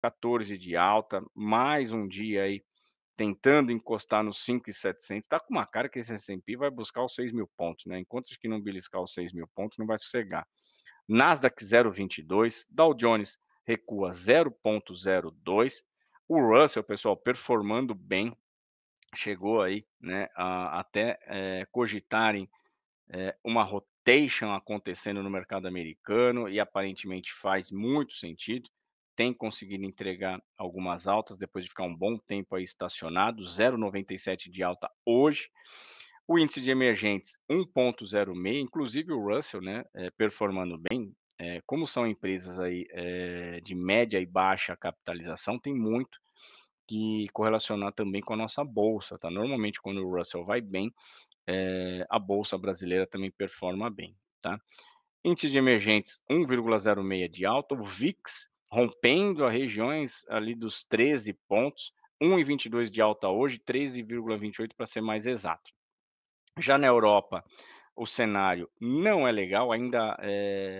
14 de alta, mais um dia aí tentando encostar nos 5.700. Tá com uma cara que esse S&P vai buscar os 6.000 pontos, né, enquanto que não beliscar os 6.000 pontos, não vai sossegar. Nasdaq 0,22, Dow Jones recua 0,02, o Russell, pessoal, performando bem, chegou aí, né, a até, cogitarem, uma rotation acontecendo no mercado americano e aparentemente faz muito sentido. Tem conseguido entregar algumas altas depois de ficar um bom tempo aí estacionado, 0,97 de alta hoje. O índice de emergentes 1,06, inclusive o Russell, né, performando bem, como são empresas aí, de média e baixa capitalização, tem muito que correlacionar também com a nossa bolsa, tá. Normalmente quando o Russell vai bem, a bolsa brasileira também performa bem, tá. Índice de emergentes 1,06 de alta, o VIX rompendo as regiões ali dos 13 pontos, 1,22 de alta hoje, 13,28 para ser mais exato. Já na Europa, o cenário não é legal, ainda,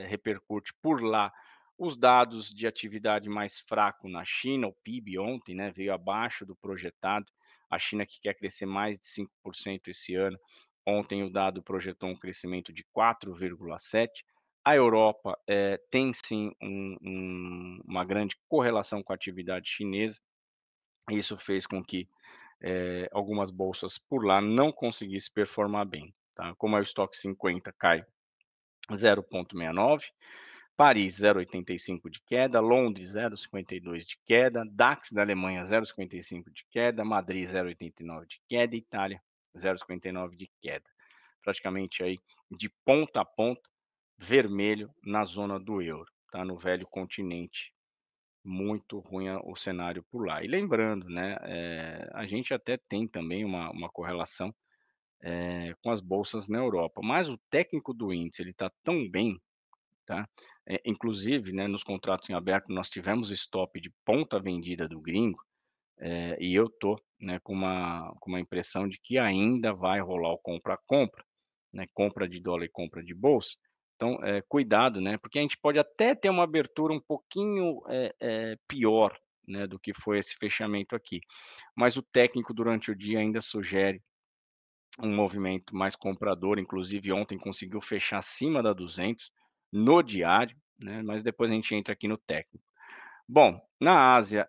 repercute por lá os dados de atividade mais fraco na China, o PIB ontem, né, veio abaixo do projetado, a China que quer crescer mais de 5% esse ano, ontem o dado projetou um crescimento de 4,7. A Europa, tem sim uma grande correlação com a atividade chinesa, isso fez com que algumas bolsas por lá não conseguissem performar bem, tá. Como é o estoque 50 cai 0,69, Paris 0,85 de queda, Londres 0,52 de queda, DAX da Alemanha 0,55 de queda, Madrid 0,89 de queda, Itália 0,59 de queda. Praticamente aí de ponta a ponta, vermelho na zona do euro, tá, no velho continente. Muito ruim o cenário por lá. E lembrando, né, a gente até tem também uma correlação, com as bolsas na Europa, mas o técnico do índice ele está tão bem, tá, inclusive, né, nos contratos em aberto nós tivemos stop de ponta vendida do gringo, e eu tô, né, com uma impressão de que ainda vai rolar o compra-compra, né, compra de dólar e compra de bolsa. Então, cuidado, né, porque a gente pode até ter uma abertura um pouquinho, pior, né, do que foi esse fechamento aqui, mas o técnico durante o dia ainda sugere um movimento mais comprador, inclusive ontem conseguiu fechar acima da 200 no diário, né, mas depois a gente entra aqui no técnico. Bom, na Ásia,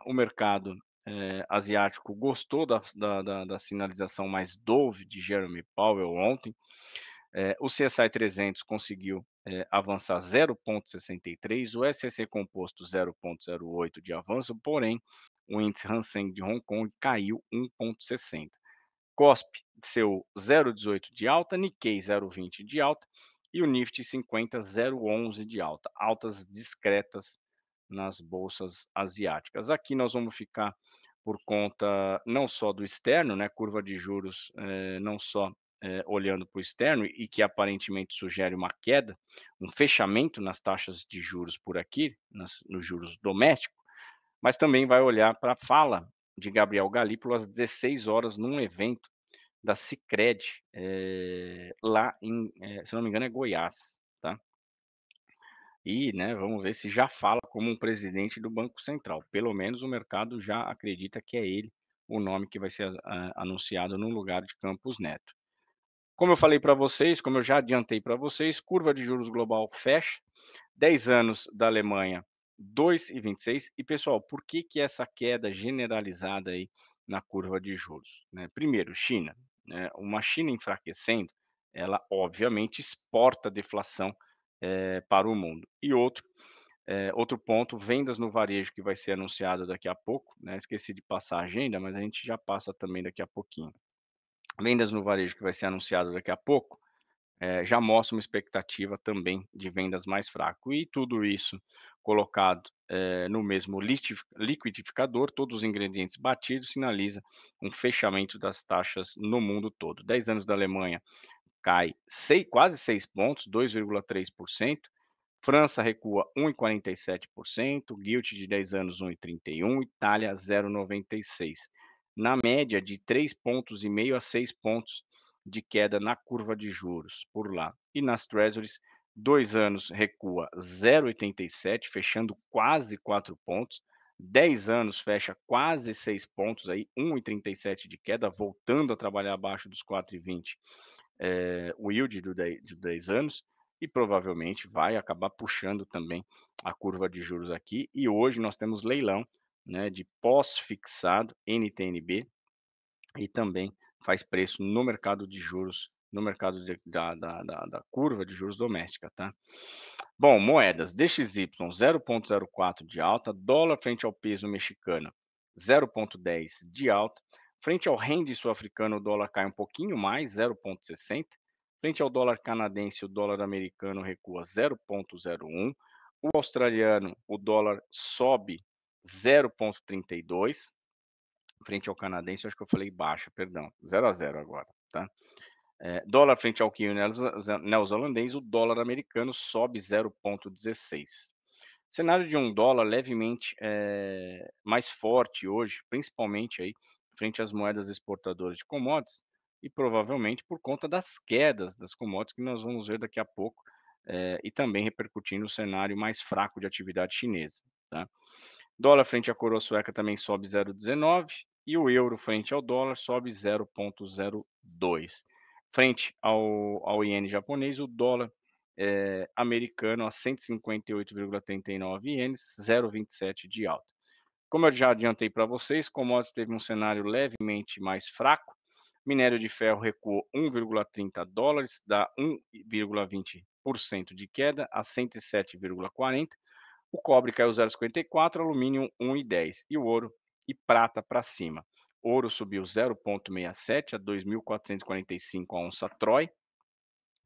o mercado, asiático gostou da sinalização mais dove de Jeremy Powell ontem, o CSI 300 conseguiu, avançar 0,63, o S&P composto 0,08 de avanço, porém, o índice Hang Seng de Hong Kong caiu 1,60. Kospi seu 0,18 de alta, Nikkei 0,20 de alta e o Nifty 50 0,11 de alta, altas discretas nas bolsas asiáticas. Aqui nós vamos ficar por conta não só do externo, né, curva de juros, não só, olhando para o externo e que aparentemente sugere uma queda, um fechamento nas taxas de juros por aqui, nos juros domésticos, mas também vai olhar para a fala de Gabriel Galípolo às 16 horas num evento da Sicredi, lá em, se não me engano é Goiás, tá. E, né, vamos ver se já fala como um presidente do Banco Central, pelo menos o mercado já acredita que é ele o nome que vai ser anunciado no lugar de Campos Neto. Como eu falei para vocês, como eu já adiantei para vocês, curva de juros global fecha, 10 anos da Alemanha 2,26. E pessoal, por que que essa queda generalizada aí na curva de juros, né? Primeiro, China, né, uma China enfraquecendo, ela obviamente exporta deflação, para o mundo. E outro ponto, vendas no varejo que vai ser anunciado daqui a pouco, né, esqueci de passar a agenda, mas a gente já passa também daqui a pouquinho. Vendas no varejo que vai ser anunciado daqui a pouco, já mostra uma expectativa também de vendas mais fraco. E tudo isso colocado, no mesmo liquidificador, todos os ingredientes batidos, sinaliza um fechamento das taxas no mundo todo. 10 anos da Alemanha cai quase 6 pontos, 2,3%. França recua 1,47%, Gilt de 10 anos 1,31, Itália 0,96. Na média de 3,5 pontos a 6 pontos de queda na curva de juros por lá. E nas treasuries 2 anos recua 0,87, fechando quase 4 pontos. 10 anos fecha quase 6 pontos aí, 1,37 de queda, voltando a trabalhar abaixo dos 4,20, o yield de 10 anos, e provavelmente vai acabar puxando também a curva de juros aqui. E hoje nós temos leilão, né, de pós-fixado NTN-B, e também faz preço no mercado de juros, no mercado da curva de juros doméstica, tá. Bom, moedas, DXY 0,04 de alta, dólar frente ao peso mexicano 0,10 de alta, frente ao rende sul-africano o dólar cai um pouquinho mais, 0,60, frente ao dólar canadense o dólar americano recua 0,01, o australiano o dólar sobe 0,32, frente ao canadense, eu acho que eu falei baixa, perdão, 0 a 0 agora, tá. Dólar frente ao quilo neozelandês, o dólar americano sobe 0,16. Cenário de um dólar levemente, mais forte hoje, principalmente aí frente às moedas exportadoras de commodities, e provavelmente por conta das quedas das commodities que nós vamos ver daqui a pouco, e também repercutindo o cenário mais fraco de atividade chinesa, tá. Dólar frente à coroa sueca também sobe 0,19 e o euro frente ao dólar sobe 0,02. Frente ao iene japonês, o dólar, americano a 158,39 ienes, 0,27 de alta. Como eu já adiantei para vocês, commodities teve um cenário levemente mais fraco. Minério de ferro recuou 1,30 dólares, dá 1,20% de queda a 107,40. O cobre caiu 0,54, alumínio 1,10 e o ouro e prata para cima. Ouro subiu 0,67 a 2.445 a onça Troy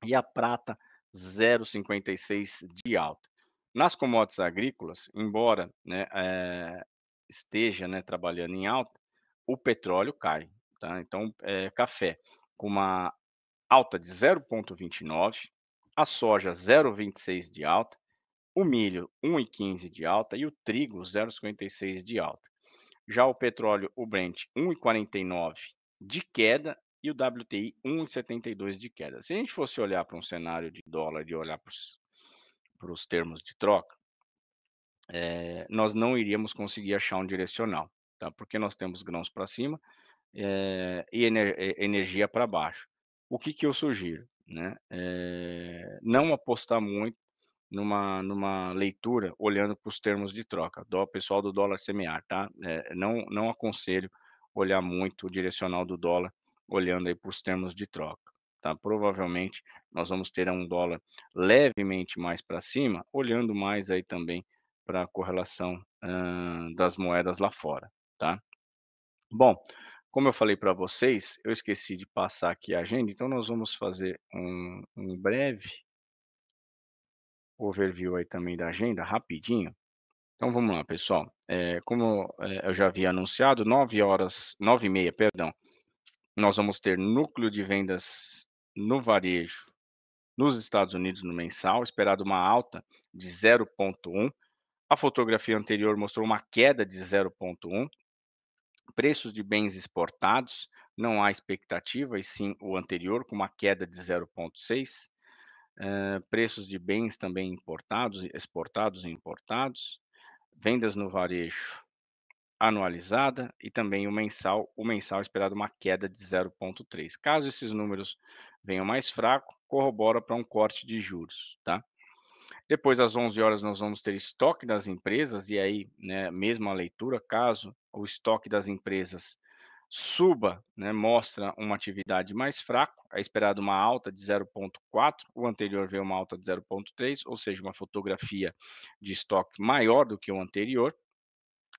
e a prata 0,56 de alta. Nas commodities agrícolas, embora, né, esteja, né, trabalhando em alta, o petróleo cai, tá? Então, café com uma alta de 0,29, a soja 0,26 de alta, o milho 1,15 de alta e o trigo 0,56 de alta. Já o petróleo, o Brent 1,49 de queda e o WTI 1,72 de queda. Se a gente fosse olhar para um cenário de dólar e olhar para os termos de troca, nós não iríamos conseguir achar um direcional, tá? Porque nós temos grãos para cima, e energia para baixo. O que que eu sugiro, né? Não apostar muito numa leitura olhando para os termos de troca, do pessoal do dólar semear, tá? Não aconselho olhar muito o direcional do dólar olhando aí para os termos de troca, tá? Provavelmente nós vamos ter um dólar levemente mais para cima, olhando mais aí também para a correlação, das moedas lá fora, tá? Bom, como eu falei para vocês, eu esqueci de passar aqui a agenda, então nós vamos fazer um breve overview aí também da agenda, rapidinho. Então vamos lá, pessoal. Como, eu já havia anunciado, 9h, 9h30, perdão, nós vamos ter núcleo de vendas no varejo nos Estados Unidos no mensal, esperado uma alta de 0,1. A fotografia anterior mostrou uma queda de 0,1. Preços de bens exportados, não há expectativa, e sim o anterior, com uma queda de 0,6. Preços de bens também importados, exportados e importados, vendas no varejo anualizada e também o mensal esperado uma queda de 0,3. Caso esses números venham mais fraco, corrobora para um corte de juros, tá? Depois às 11h nós vamos ter estoque das empresas e aí, né, mesma leitura, caso o estoque das empresas suba, né, mostra uma atividade mais fraca, é esperado uma alta de 0,4, o anterior veio uma alta de 0,3, ou seja, uma fotografia de estoque maior do que o anterior.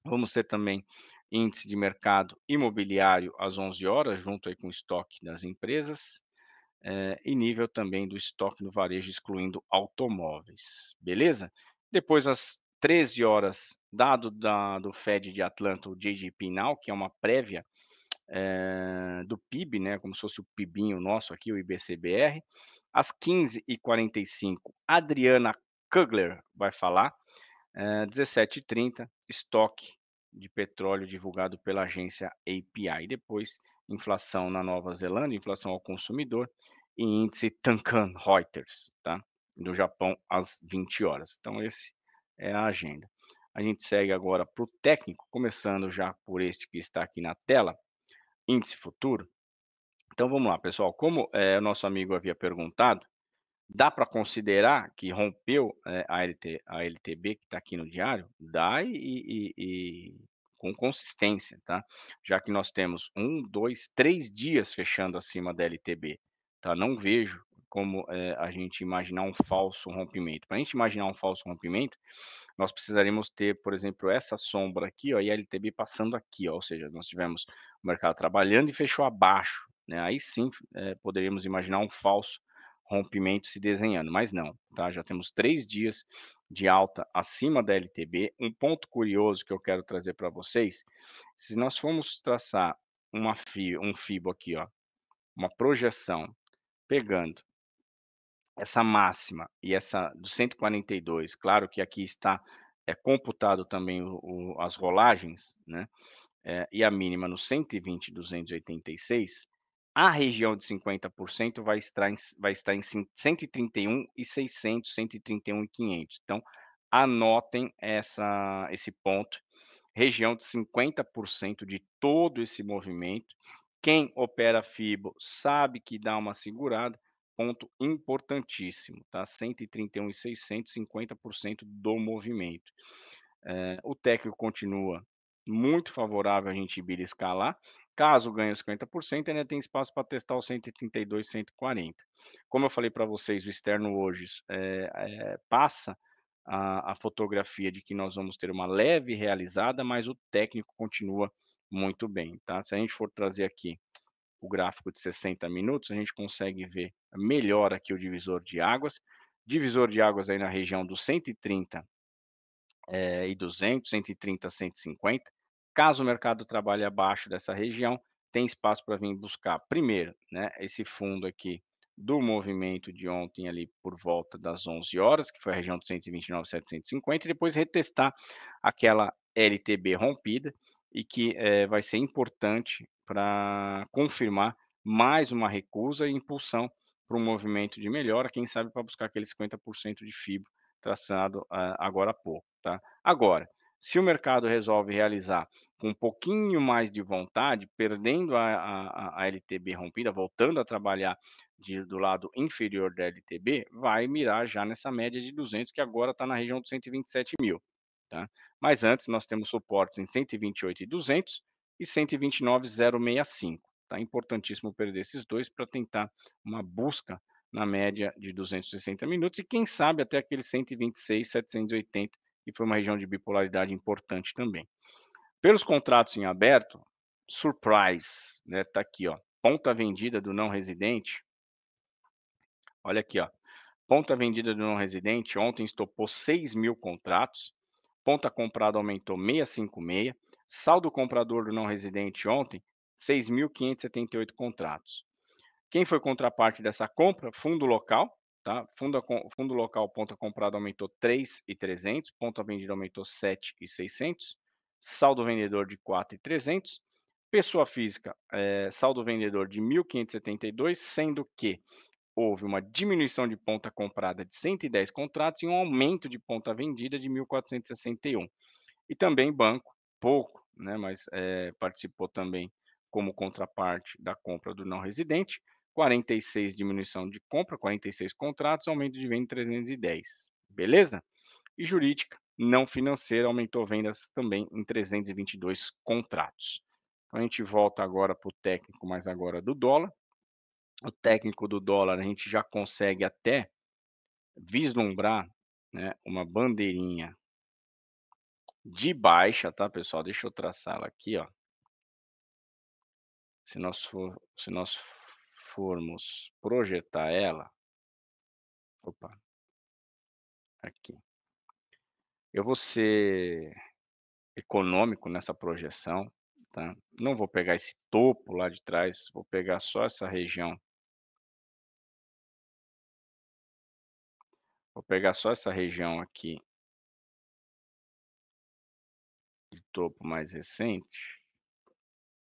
Vamos ter também índice de mercado imobiliário às 11h, junto aí com o estoque das empresas, e nível também do estoque no varejo, excluindo automóveis, beleza? Depois, às 13h, dado do Fed de Atlanta, o JGP Now, que é uma prévia, do PIB, né, como se fosse o PIBinho nosso aqui, o IBCBR. Às 15h45, Adriana Kugler vai falar. 17h30, estoque de petróleo divulgado pela agência API. Depois, inflação na Nova Zelândia, inflação ao consumidor e índice Thomson Reuters, tá? do Japão às 20 horas. Então esse é a agenda. A gente segue agora para o técnico, começando já por este que está aqui na tela, índice futuro. Então vamos lá, pessoal, como, o nosso amigo havia perguntado, dá para considerar que rompeu, a LTB que está aqui no diário? Dá e com consistência, tá. Já que nós temos 1, 2, 3 dias fechando acima da LTB, tá. Não vejo como, a gente imaginar um falso rompimento. Para a gente imaginar um falso rompimento, nós precisaríamos ter, por exemplo, essa sombra aqui, ó, e a LTB passando aqui, ó, ou seja, nós tivemos o mercado trabalhando e fechou abaixo, né, aí sim, poderíamos imaginar um falso rompimento se desenhando, mas não, tá? Já temos 3 dias de alta acima da LTB. Um ponto curioso que eu quero trazer para vocês, se nós formos traçar um fibo aqui, ó, uma projeção pegando essa máxima e essa do 142, claro que aqui está, computado também as rolagens, né, e a mínima no 120, 286, a região de 50% vai estar em 131.600, 131.500. Então, anotem esse ponto, região de 50% de todo esse movimento. Quem opera FIBO sabe que dá uma segurada, ponto importantíssimo, tá? 131.600, 50% do movimento. O técnico continua muito favorável a gente beliscar lá. Caso ganhe os 50%, ainda tem espaço para testar o 132, 140. Como eu falei para vocês, o externo hoje passa a fotografia de que nós vamos ter uma leve realizada, mas o técnico continua muito bem, tá? Se a gente for trazer aqui o gráfico de 60 minutos, a gente consegue ver melhor aqui o divisor de águas. Divisor de águas aí na região dos 130 e 200, 130, 150. Caso o mercado trabalhe abaixo dessa região, tem espaço para vir buscar, primeiro, né, esse fundo aqui do movimento de ontem ali por volta das 11 horas, que foi a região de 129.750, e depois retestar aquela LTB rompida e que vai ser importante para confirmar mais uma recusa e impulsão para um movimento de melhora, quem sabe para buscar aquele 50% de FIBO traçado agora há pouco, tá? Agora, se o mercado resolve realizar com um pouquinho mais de vontade, perdendo a LTB rompida, voltando a trabalhar do lado inferior da LTB, vai mirar já nessa média de 200, que agora está na região de 127.000, tá? Mas antes nós temos suportes em 128.200 e 129.065, tá? Importantíssimo perder esses dois para tentar uma busca na média de 260 minutos e quem sabe até aquele 126.780, que foi uma região de bipolaridade importante também. Pelos contratos em aberto, surprise, né, tá aqui, ó, ponta vendida do não residente, olha aqui, ó, ponta vendida do não residente ontem estopou 6.000 contratos, ponta comprada aumentou 656, saldo comprador do não residente ontem, 6.578 contratos. Quem foi contraparte dessa compra? Fundo local, tá? Fundo local, ponta comprada aumentou 3.300, ponta vendida aumentou 7.600, saldo vendedor de 4.300, pessoa física, saldo vendedor de 1.572, sendo que houve uma diminuição de ponta comprada de 110 contratos e um aumento de ponta vendida de 1.461. E também banco, pouco, né, mas, participou também como contraparte da compra do não residente, 46 diminuição de compra, 46 contratos, aumento de venda 310, beleza? E jurídica, não financeira, aumentou vendas também em 322 contratos. Então a gente volta agora para o técnico, mas agora do dólar. O técnico do dólar a gente já consegue até vislumbrar, né, uma bandeirinha de baixa, tá, pessoal? Deixa eu traçá-la aqui, ó. Se nós formos projetar ela, opa, aqui. Eu vou ser econômico nessa projeção, tá? Não vou pegar esse topo lá de trás, vou pegar só essa região, vou pegar só essa região aqui de topo mais recente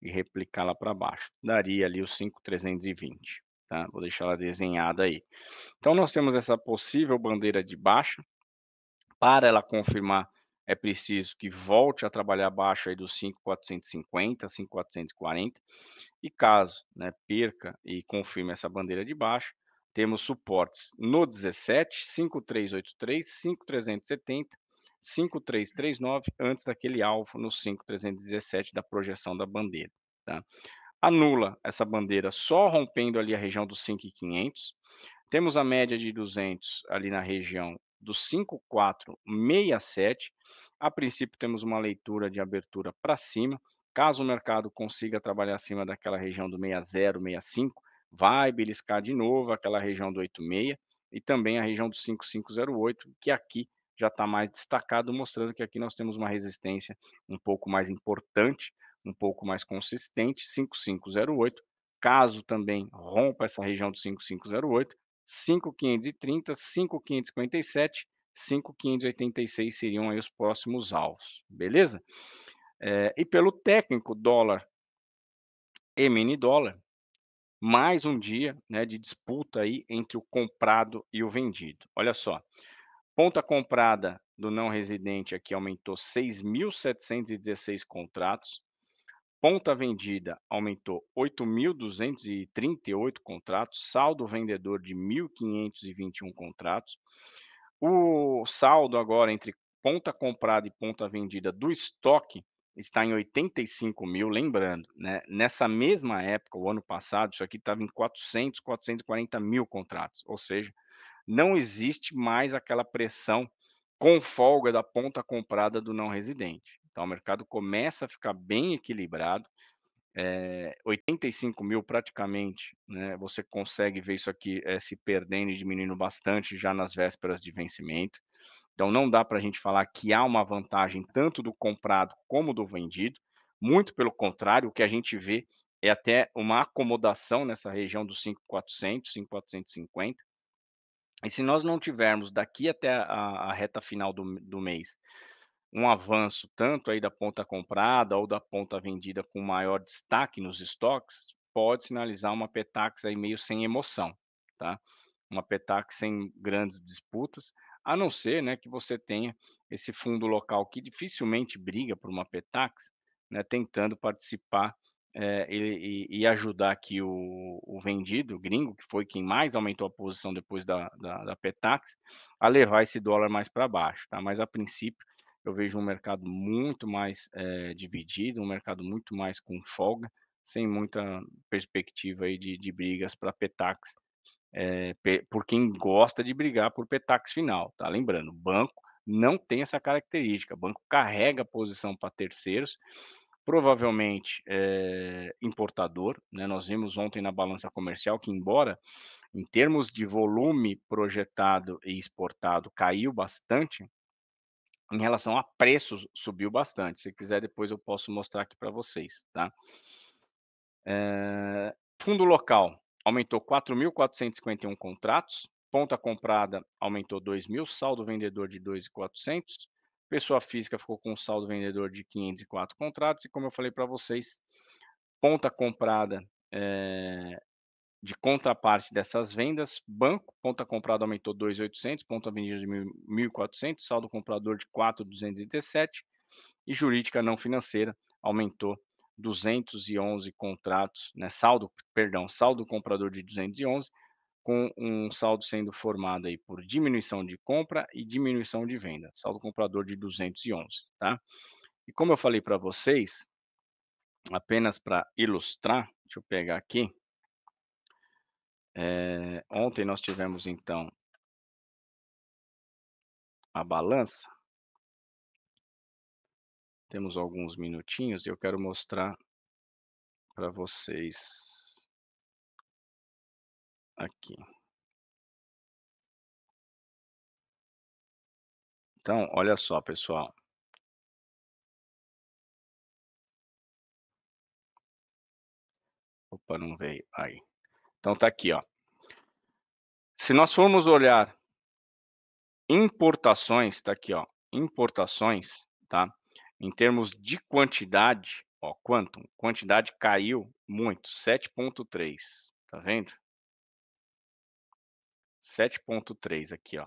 e replicá-la para baixo. Daria ali os 5.320. tá? Vou deixar ela desenhada aí. Então nós temos essa possível bandeira de baixa. Para ela confirmar, é preciso que volte a trabalhar abaixo aí dos 5.450, 5.440, e caso, né, perca e confirme essa bandeira de baixa, temos suportes no 17, 5.383, 5.370, 5.339, antes daquele alvo no 5.317 da projeção da bandeira, tá. Anula essa bandeira só rompendo ali a região dos 5.500. Temos a média de 200 ali na região dos 5.467. A princípio temos uma leitura de abertura para cima. Caso o mercado consiga trabalhar acima daquela região do 60, 65, vai beliscar de novo aquela região do 86 e também a região do 5.508, que aqui já está mais destacado, mostrando que aqui nós temos uma resistência um pouco mais importante, um pouco mais consistente, 5.508. Caso também rompa essa região do 5.508, 5.530, 5.557, 5.586 seriam aí os próximos alvos, beleza? E pelo técnico, dólar e mini dólar, mais um dia, né, de disputa aí entre o comprado e o vendido. Olha só, ponta comprada do não residente aqui aumentou 6.716 contratos, ponta vendida aumentou 8.238 contratos, saldo vendedor de 1.521 contratos. O saldo agora entre ponta comprada e ponta vendida do estoque está em 85.000, lembrando, né, nessa mesma época, o ano passado, isso aqui estava em 400, 440.000 contratos, ou seja, não existe mais aquela pressão com folga da ponta comprada do não residente. Então o mercado começa a ficar bem equilibrado, 85.000 praticamente, né, você consegue ver isso aqui, se perdendo e diminuindo bastante já nas vésperas de vencimento. Então não dá para a gente falar que há uma vantagem tanto do comprado como do vendido, muito pelo contrário, o que a gente vê é até uma acomodação nessa região dos 5.400, 5.450. E se nós não tivermos daqui até a reta final do mês, um avanço tanto aí da ponta comprada ou da ponta vendida com maior destaque nos estoques, pode sinalizar uma Petax aí meio sem emoção, tá? Uma Petax sem grandes disputas, a não ser, né, que você tenha esse fundo local que dificilmente briga por uma Petax, né, tentando participar, e ajudar aqui o vendido, o gringo, que foi quem mais aumentou a posição depois da Petax, a levar esse dólar mais para baixo, tá? Mas a princípio eu vejo um mercado muito mais, dividido, um mercado muito mais com folga, sem muita perspectiva aí de brigas para Petax, por quem gosta de brigar por Petax final, tá? Lembrando, banco não tem essa característica, banco carrega a posição para terceiros, provavelmente, importador, né? Nós vimos ontem na balança comercial que, embora em termos de volume projetado e exportado caiu bastante, em relação a preços, subiu bastante. Se quiser, depois eu posso mostrar aqui para vocês, tá? Fundo local aumentou 4.451 contratos, ponta comprada aumentou 2.000, saldo vendedor de 2.400, pessoa física ficou com um saldo vendedor de 504 contratos, e como eu falei para vocês, ponta comprada, de contraparte dessas vendas, banco, ponta comprada aumentou 2.800, ponta vendida de 1.400, saldo comprador de 4.217, e jurídica não financeira aumentou 211 contratos, né, saldo comprador de 211, com um saldo sendo formado aí por diminuição de compra e diminuição de venda, saldo comprador de 211, tá? E como eu falei para vocês, apenas para ilustrar, deixa eu pegar aqui, ontem nós tivemos então a balança, temos alguns minutinhos e eu quero mostrar para vocês aqui. Então, olha só, pessoal. Opa, não veio. Aí. Então tá aqui, ó. Se nós formos olhar importações, tá aqui, ó, importações, tá? Em termos de quantidade, ó, quantum, quantidade caiu muito, 7,3, tá vendo? 7,3 aqui, ó.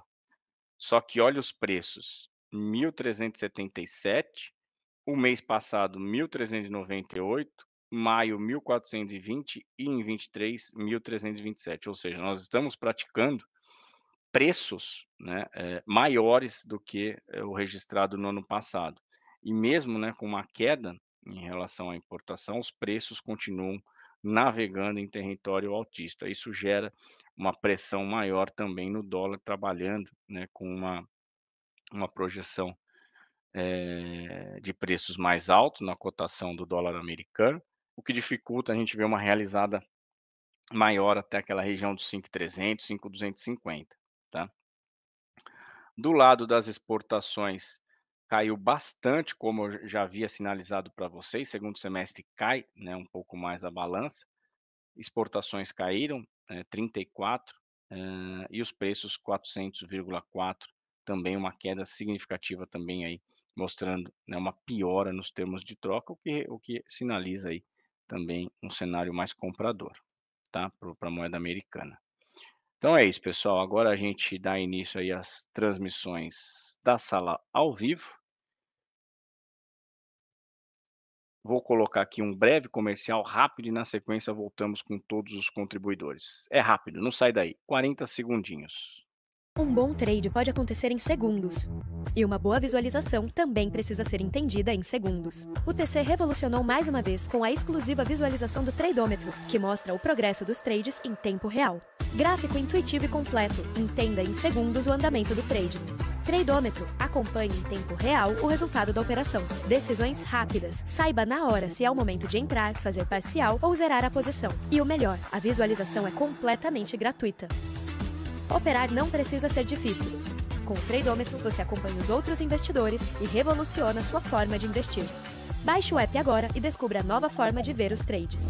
Só que olha os preços, 1.377, o mês passado 1.398, maio 1.420 e em 23, 1.327. Ou seja, nós estamos praticando preços, né, maiores do que o registrado no ano passado. E mesmo, né, com uma queda em relação à importação, os preços continuam navegando em território altista. Isso gera uma pressão maior também no dólar, trabalhando, né, com uma projeção de preços mais altos na cotação do dólar americano, o que dificulta a gente ver uma realizada maior até aquela região dos 5.300, 5.250, tá? Do lado das exportações, caiu bastante, como eu já havia sinalizado para vocês, segundo semestre cai, né, um pouco mais a balança, exportações caíram, 34, e os preços 400,4, também uma queda significativa também aí, mostrando, né, uma piora nos termos de troca, o que sinaliza aí também um cenário mais comprador, tá, para a moeda americana. Então é isso, pessoal. Agora a gente dá início aí às transmissões da sala ao vivo. Vou colocar aqui um breve comercial rápido e na sequência voltamos com todos os contribuidores. É rápido, não sai daí. 40 segundinhos. Um bom trade pode acontecer em segundos. E uma boa visualização também precisa ser entendida em segundos. O TC revolucionou mais uma vez com a exclusiva visualização do Tradeômetro, que mostra o progresso dos trades em tempo real. Gráfico intuitivo e completo, entenda em segundos o andamento do trade. Tradeômetro, acompanhe em tempo real o resultado da operação. Decisões rápidas, saiba na hora se é o momento de entrar, fazer parcial ou zerar a posição. E o melhor, a visualização é completamente gratuita. Operar não precisa ser difícil. Com o Tradeômetro, você acompanha os outros investidores e revoluciona sua forma de investir. Baixe o app agora e descubra a nova forma de ver os trades.